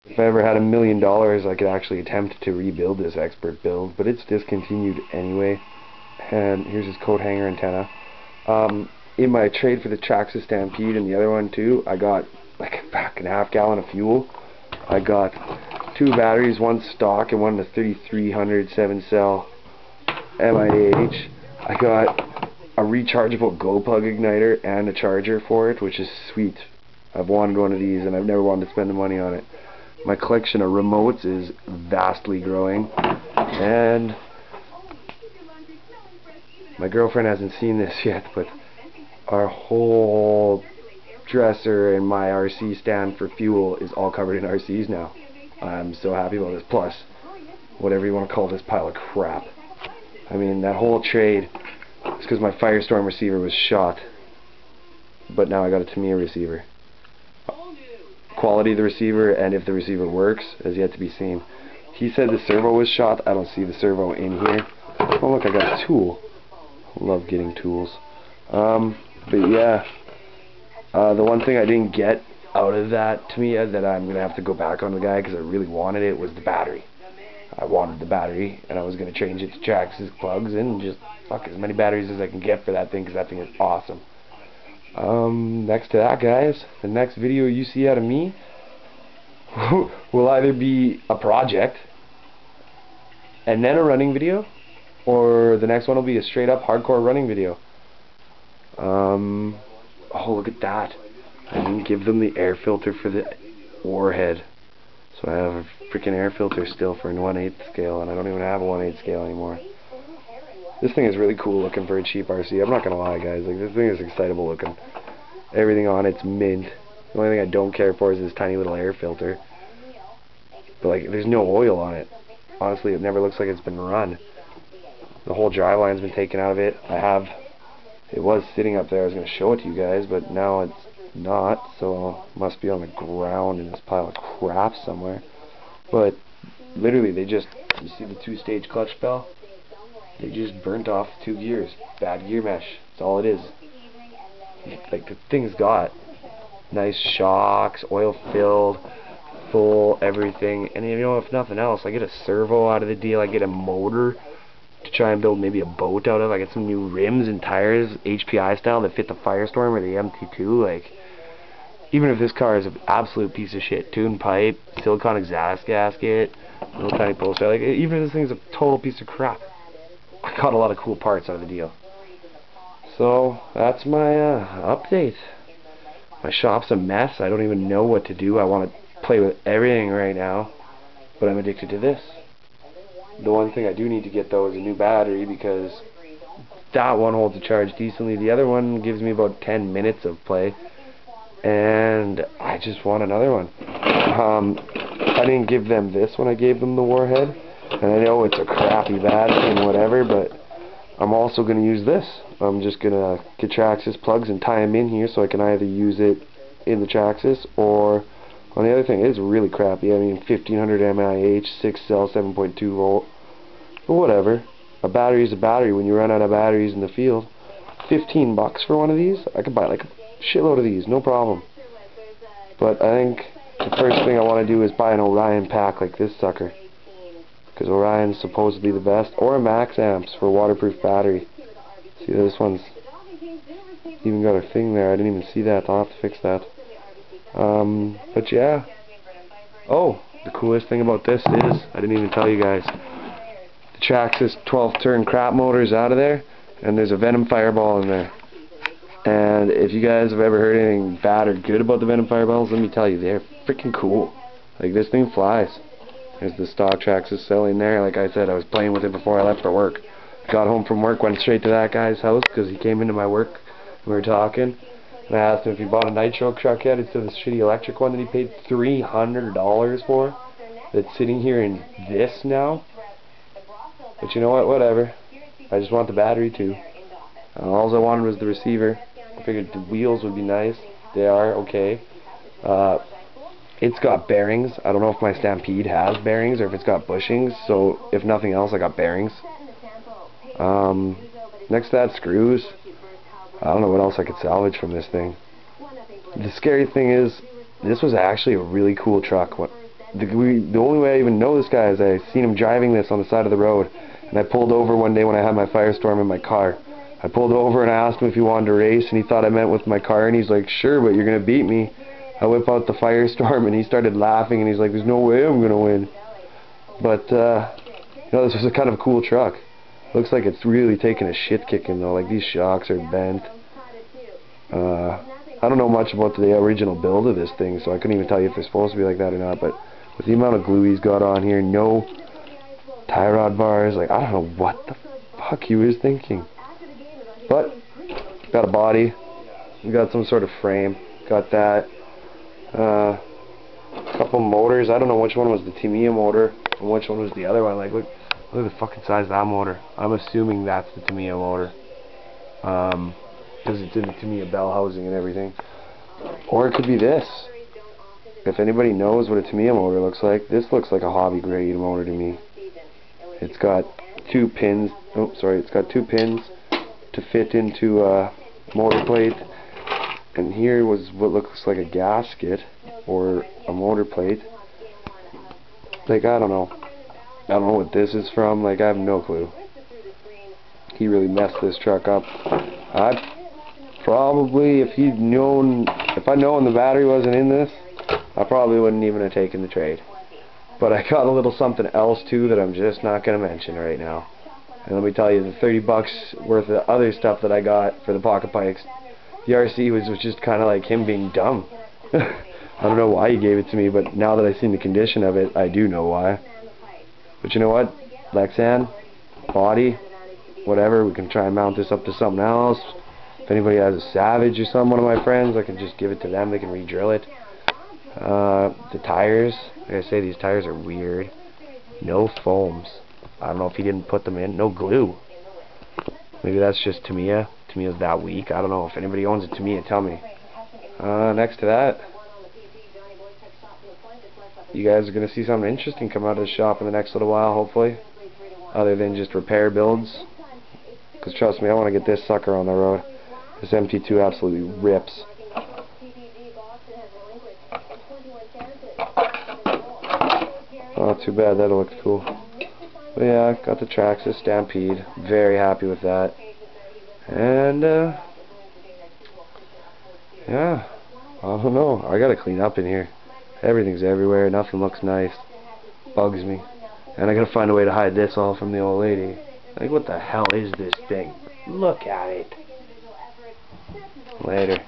If I ever had $1,000,000, I could actually attempt to rebuild this expert build, but it's discontinued anyway. And here's his coat hanger antenna. In my trade for the Traxxas Stampede and the other one too, I got like a fucking half-gallon of fuel. I got 2 batteries, one stock and one the 3300 7-cell MIH. I got a rechargeable GoPlug igniter and a charger for it, which is sweet. I've wanted one of these and I've never wanted to spend the money on it. My collection of remotes is vastly growing, and my girlfriend hasn't seen this yet, but our whole dresser and my RC stand for fuel is all covered in RCs now. I'm so happy about this. Plus, whatever you want to call this pile of crap. I mean, that whole trade is because my Firestorm receiver was shot, but now I got a Tamiya receiver. Quality of the receiver and if the receiver works is yet to be seen. He said the servo was shot. I don't see the servo in here. Oh look, I got a tool. Love getting tools. But yeah, the one thing I didn't get out of that Tamiya that I'm gonna have to go back on the guy because I really wanted it was the battery. I wanted the battery and I was gonna change it to Traxxas plugs and just fuck as many batteries as I can get for that thing because that thing is awesome. Next to that, guys, the next video you see out of me will either be a project and then a running video, or the next one will be a straight up hardcore running video. Oh, look at that. I didn't give them the air filter for the Warhead, so I have a freaking air filter still for a 1/8 scale, and I don't even have a 1/8 scale anymore. This thing is really cool looking for a cheap RC. I'm not gonna lie, guys. Like, this thing is excitable looking. Everything on it's mint. The only thing I don't care for is this tiny little air filter. But like, there's no oil on it. Honestly, it never looks like it's been run. The whole drive line's been taken out of it. It was sitting up there. I was gonna show it to you guys, but now it's not. So it must be on the ground in this pile of crap somewhere. But literally, you see the 2-stage clutch bell? They just burnt off 2 gears. Bad gear mesh. That's all it is. Like, the thing's got nice shocks, oil filled, full, everything. And you know, if nothing else, I get a servo out of the deal. I get a motor to try and build maybe a boat out of. I get some new rims and tires, HPI style, that fit the Firestorm or the MT2. Like, even if this car is an absolute piece of shit, tuned pipe, silicone exhaust gasket, little tiny poster, like, even if this thing's a total piece of crap, I got a lot of cool parts out of the deal. So that's my update. My shop's a mess. I don't even know what to do. I want to play with everything right now, but I'm addicted to this. The one thing I do need to get though is a new battery, because that one holds a charge decently. The other one gives me about 10 minutes of play, and I just want another one. I didn't give them this when I gave them the Warhead, and I know it's a crappy battery and whatever, but I'm also going to use this. I'm just going to get Traxxas plugs and tie them in here so I can either use it in the Traxxas or on the other thing. It's really crappy. I mean, 1500 mAh, 6-cell, 7.2 volt, but whatever. A battery is a battery when you run out of batteries in the field. $15 for one of these? I could buy like a shitload of these, no problem. But I think the first thing I want to do is buy an Orion pack like this sucker, because Orion's supposedly the best, or a Max Amps for waterproof battery. See, this one's even got a thing there. I didn't even see that. I'll have to fix that. But yeah. Oh, the coolest thing about this is, I didn't even tell you guys, the Traxxas 12-turn crap motor is out of there, and there's a Venom Fireball in there. And if you guys have ever heard anything bad or good about the Venom Fireballs, let me tell you, they're freaking cool. Like, this thing flies. There's the stock Traxxas cell in there. Like I said, I was playing with it before I left for work. Got home from work, went straight to that guy's house because he came into my work and we were talking. And I asked him if he bought a nitro truck yet instead of this shitty electric one that he paid $300 for. That's sitting here in this now. But you know what? Whatever. I just want the battery too. All I wanted was the receiver. I figured the wheels would be nice. They are okay. It's got bearings. I don't know if my Stampede has bearings or if it's got bushings, so if nothing else, I got bearings. Next to that, screws. I don't know what else I could salvage from this thing. The scary thing is, this was actually a really cool truck the only way I even know this guy is I seen him driving this on the side of the road, and I pulled over one day when I had my Firestorm in my car. I pulled over and I asked him if he wanted to race, and he thought I meant with my car, and he's like, sure, but you're gonna beat me. I whip out the Firestorm, and he started laughing, and he's like, there's no way I'm gonna win. But you know, this was a kind of cool truck. Looks like it's really taking a shit kicking though. Like, these shocks are bent. I don't know much about the original build of this thing, so I couldn't even tell you if they're supposed to be like that or not. But with the amount of glue he's got on here, no tie rod bars, like, I don't know what the fuck he was thinking. But got a body, we got some sort of frame, got that. A couple motors. I don't know which one was the Tamiya motor and which one was the other one. Like, look at the fucking size of that motor. I'm assuming that's the Tamiya motor, because it's in the Tamiya bell housing and everything. Or it could be this. If anybody knows what a Tamiya motor looks like, this looks like a hobby grade motor to me. It's got two pins. Oh, sorry. It's got two pins to fit into a motor plate. And here was what looks like a gasket or a motor plate. Like, I don't know. I don't know what this is from. Like, I have no clue. He really messed this truck up. I probably, if I'd known the battery wasn't in this, I probably wouldn't even have taken the trade. But I got a little something else too that I'm just not going to mention right now. And let me tell you, the 30 bucks worth of other stuff that I got for the pocket pikes, the RC was just kind of like him being dumb. I don't know why he gave it to me, but now that I've seen the condition of it, I do know why. But you know what? Lexan, body, whatever, we can try and mount this up to something else. If anybody has a Savage or something, one of my friends, I can just give it to them. They can re-drill it. The tires, like I say, these tires are weird. No foams. I don't know if he didn't put them in. No glue. Maybe that's just Tamiya. Tamiya's that weak. I don't know. If anybody owns a Tamiya, tell me. Next to that, you guys are going to see something interesting come out of the shop in the next little while, hopefully. Other than just repair builds. Because trust me, I want to get this sucker on the road. This MT2 absolutely rips. Oh, too bad. That looked cool. But yeah, got the Traxxas Stampede. Very happy with that. And yeah, I don't know. I gotta clean up in here. Everything's everywhere. Nothing looks nice. Bugs me. And I gotta find a way to hide this all from the old lady. Like, what the hell is this thing? Look at it. Later.